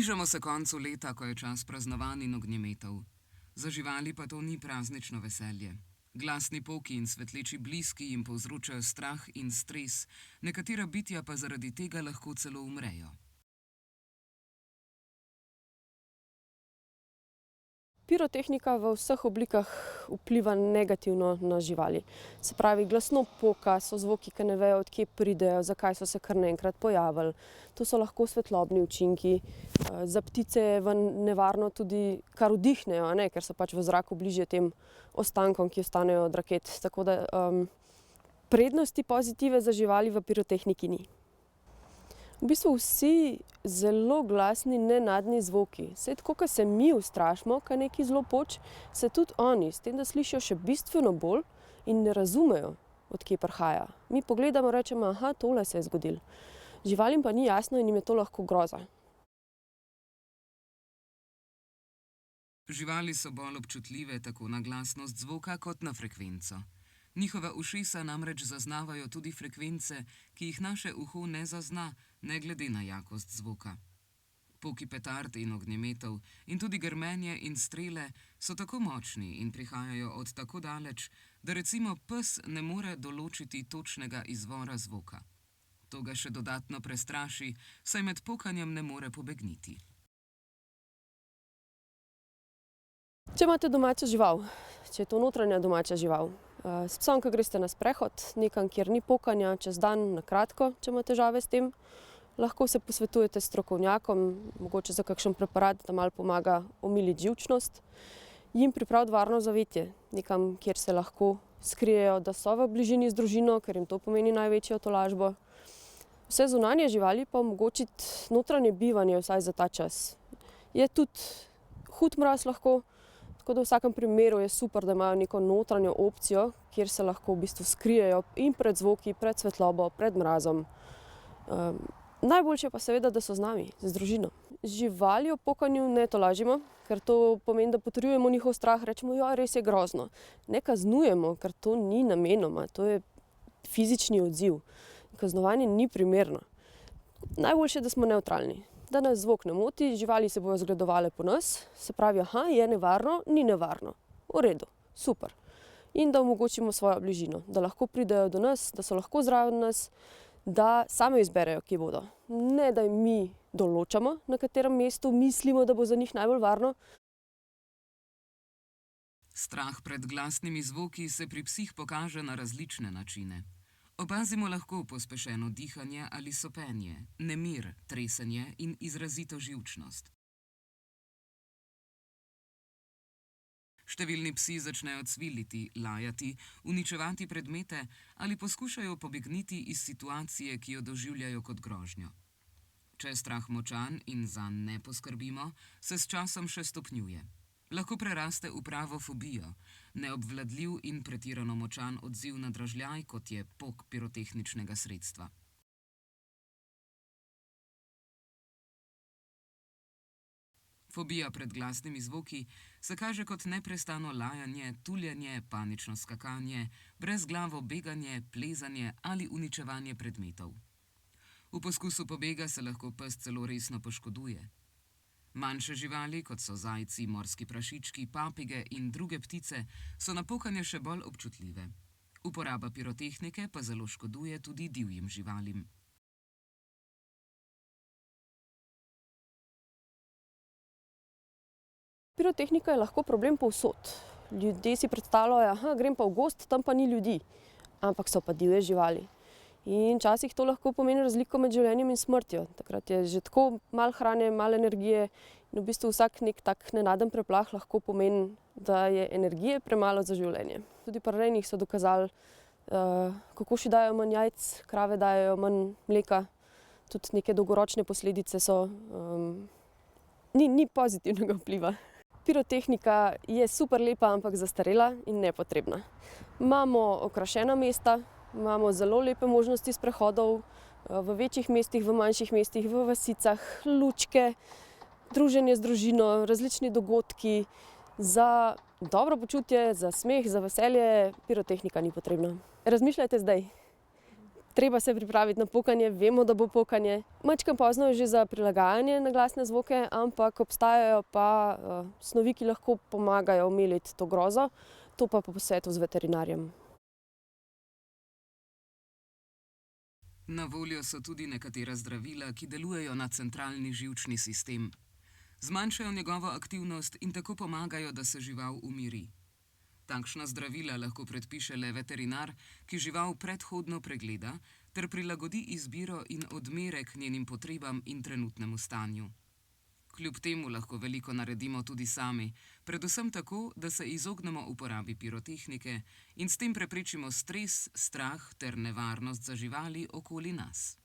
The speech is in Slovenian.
Bližamo se koncu leta, ko je čas praznovanj in ognjemetov. Za živali pa to ni praznično veselje. Glasni poki in svetleči bliski jim povzročajo strah in stres, nekatera bitja pa zaradi tega lahko celo umrejo. Pirotehnika v vseh oblikah vpliva negativno na živali. Se pravi, glasno poka, so zvoki, ki ne vejo, od kje pridejo, zakaj so se kar naenkrat pojavili. To so lahko svetlobni učinki. Za ptice je nevarno tudi, kar vdihnejo, ker so pač v zraku bližje tem ostankom, ki ostanejo od raket. Tako da prednosti pozitive za živali v pirotehniki ni. V bistvu vsi zelo glasni, nenadni zvoki. Saj tako, ko se mi ustrašimo, ko nekaj zelo poči, se tudi oni, s tem, da slišijo še bistveno bolj in ne razumejo, od kje prihaja. Mi pogledamo, rečemo, aha, tole se je zgodilo. Živalim pa ni jasno in jim je to lahko groza. Živali so bolj občutljive tako na glasnost zvoka kot na frekvenco. Njihova ušesa namreč zaznavajo tudi frekvence, ki jih naše uho ne zazna, ne glede na jakost zvoka. Poki petard in ognjemetov in tudi grmenje in strele so tako močni in prihajajo od tako daleč, da recimo pes ne more določiti točnega izvora zvoka. To ga še dodatno prestraši, saj med pokanjem ne more pobegniti. Če imate domačo žival, če je to notranja domača žival, s psom, ko greste na sprehod, nekam, kjer ni pokanja, čez dan, na kratko, če ima težave s tem, lahko se posvetujete s strokovnjakom, mogoče za kakšen preparat, da malo pomaga omiliti živčnost, jim pripraviti varno zavetje, nekam, kjer se lahko skrijejo, da so v bližini z družino, ker jim to pomeni največjo tolažbo. Vse zunanje živali pa omogočiti notranje bivanje vsaj za ta čas. Je tudi hud mraz lahko, tako da v vsakem primeru je super, da imajo neko notranjo opcijo, kjer se lahko v bistvu skrijejo in pred zvoki, pred svetlobo, pred mrazom. Najboljše pa seveda, da so z nami, z družino. Živali ob pokanju ne tolažimo, ker to pomeni, da potrjujemo njihov strah, rečemo, ja, res je grozno. Ne kaznujemo, ker to ni namenoma, to je fizični odziv. Kaznovanje ni primerno. Najboljše, da smo nevtralni. Da nas zvok ne moti, živali se bojo zgledovale po nas, se pravi, aha, je nevarno, ni nevarno. V redu, super. In da omogočimo svojo bližino, da lahko pridejo do nas, da so lahko zraven nas, da same izberejo, kje bodo. Ne, da jim mi določamo, na katerem mestu mislimo, da bo za njih najbolj varno. Strah pred glasnimi zvoki se pri psih pokaže na različne načine. Opazimo lahko pospešeno dihanje ali sopenje, nemir, tresenje in izrazito živčnost. Številni psi začnejo cviliti, lajati, uničevati predmete ali poskušajo pobegniti iz situacije, ki jo doživljajo kot grožnjo. Če je strah močan in zanj ne poskrbimo, se s časom še stopnjuje. Lahko preraste v pravo fobijo, neobvladljiv in pretirano močan odziv na dražljaj, kot je pok pirotehničnega sredstva. Fobija pred glasnimi zvoki se kaže kot neprestano lajanje, tuljenje, panično skakanje, brezglavo beganje, plezanje ali uničevanje predmetov. V poskusu pobega se lahko pes celo resno poškoduje. Manjše živali, kot so zajci, morski prašički, papige in druge ptice, so na pokanje še bolj občutljive. Uporaba pirotehnike pa zelo škoduje tudi divjim živalim. Pirotehnika je lahko problem povsod. Ljudje si predstavljajo, aha, grem pa v gozd, tam pa ni ljudi, ampak so pa divje živali. In včasih to lahko pomeni razliko med življenjem in smrtjo. Takrat je že tako malo hrane, malo energije in v bistvu vsak nek tak nenaden preplah lahko pomeni, da je energije premalo za življenje. Tudi pri rejnih so dokazali, kokoši dajo manj jajc, krave dajo manj mleka, tudi neke dolgoročne posledice so, ni pozitivnega vpliva. Pirotehnika je super lepa, ampak zastarela in nepotrebna. Imamo okrašena mesta, imamo zelo lepe možnosti sprehodov v večjih mestih, v manjših mestih, v vasicah, lučke, druženje z družino, različni dogodki. Za dobro počutje, za smeh, za veselje pirotehnika ni potrebna. Razmišljajte zdaj. Treba se pripraviti na pokanje, vemo, da bo pokanje. Majčkeno pozno je že za prilagajanje na glasne zvoke, ampak obstajajo pa snovi, ki lahko pomagajo omiliti to grozo, to pa po posvetu z veterinarjem. Na voljo so tudi nekatera zdravila, ki delujejo na centralni živčni sistem. Zmanjšajo njegovo aktivnost in tako pomagajo, da se žival umiri. Takšna zdravila lahko predpiše le veterinar, ki žival predhodno pregleda ter prilagodi izbiro in odmerek njenim potrebam in trenutnemu stanju. Kljub temu lahko veliko naredimo tudi sami, predvsem tako, da se izognemo uporabi pirotehnike in s tem preprečimo stres, strah ter nevarnost za živali okoli nas.